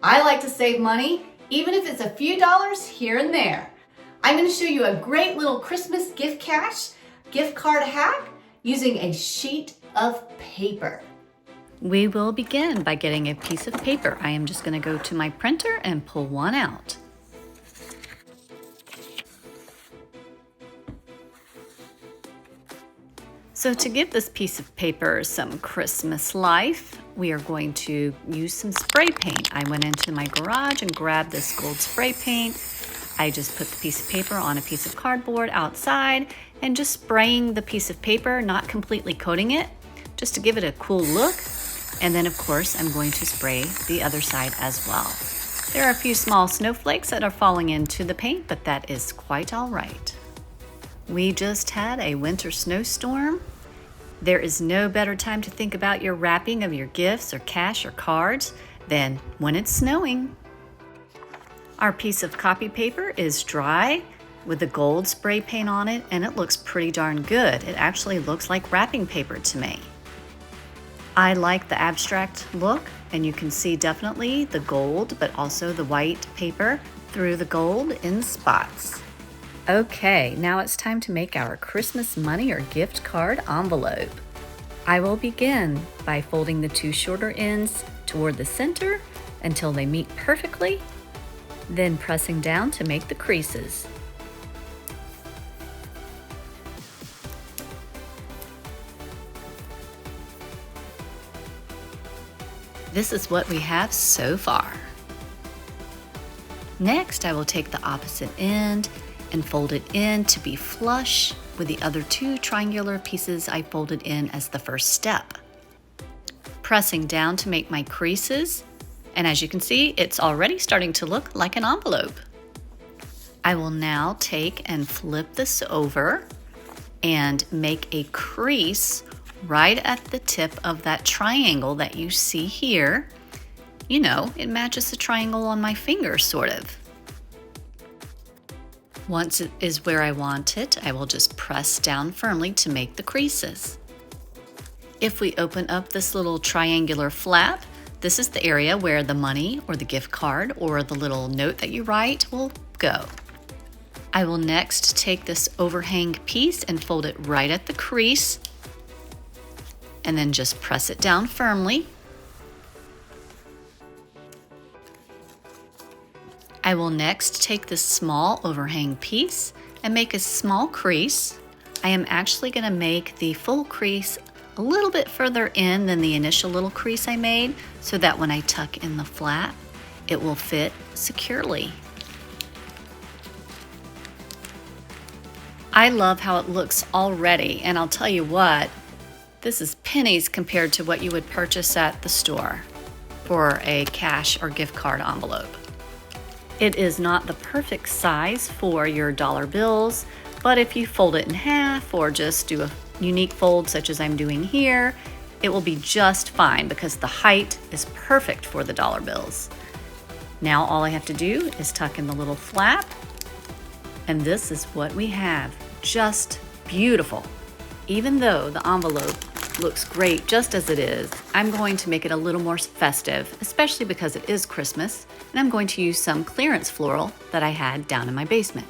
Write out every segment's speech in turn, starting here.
I like to save money, even if it's a few dollars here and there. I'm going to show you a great little Christmas gift card hack using a sheet of paper. We will begin by getting a piece of paper. I am just going to go to my printer and pull one out. So to give this piece of paper some Christmas life, we are going to use some spray paint. I went into my garage and grabbed this gold spray paint. I just put the piece of paper on a piece of cardboard outside and just spraying the piece of paper, not completely coating it, just to give it a cool look. And then of course, I'm going to spray the other side as well. There are a few small snowflakes that are falling into the paint, but that is quite all right. We just had a winter snowstorm. There is no better time to think about your wrapping of your gifts or cash or cards than when it's snowing. Our piece of copy paper is dry with the gold spray paint on it, and it looks pretty darn good. It actually looks like wrapping paper to me. I like the abstract look, and you can see definitely the gold, but also the white paper through the gold in spots. Okay, now it's time to make our Christmas money or gift card envelope. I will begin by folding the two shorter ends toward the center until they meet perfectly, then pressing down to make the creases. This is what we have so far. Next, I will take the opposite end and fold it in to be flush with the other two triangular pieces I folded in as the first step. Pressing down to make my creases, and as you can see, it's already starting to look like an envelope. I will now take and flip this over and make a crease right at the tip of that triangle that you see here. You know, it matches the triangle on my finger, sort of. Once it is where I want it, I will just press down firmly to make the creases. If we open up this little triangular flap, this is the area where the money or the gift card or the little note that you write will go. I will next take this overhang piece and fold it right at the crease, and then just press it down firmly. I will next take this small overhang piece and make a small crease. I am actually going to make the full crease a little bit further in than the initial little crease I made, so that when I tuck in the flap, it will fit securely. I love how it looks already, and I'll tell you what, this is pennies compared to what you would purchase at the store for a cash or gift card envelope. It is not the perfect size for your dollar bills, but if you fold it in half or just do a unique fold such as I'm doing here, it will be just fine because the height is perfect for the dollar bills. Now all I have to do is tuck in the little flap, and this is what we have. Just beautiful. Even though the envelope looks great just as it is, I'm going to make it a little more festive, especially because it is Christmas, and I'm going to use some clearance floral that I had down in my basement.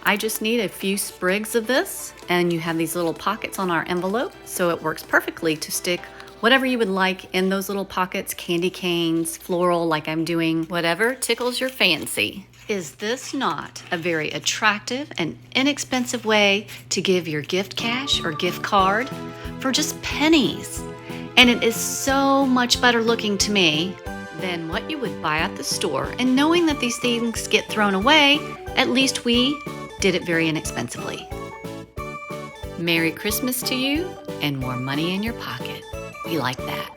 I just need a few sprigs of this, and you have these little pockets on our envelope, so it works perfectly to stick whatever you would like in those little pockets, candy canes, floral like I'm doing, whatever tickles your fancy. Is this not a very attractive and inexpensive way to give your gift cash or gift card for just pennies? And it is so much better looking to me than what you would buy at the store. And knowing that these things get thrown away, at least we did it very inexpensively. Merry Christmas to you and more money in your pocket. We like that.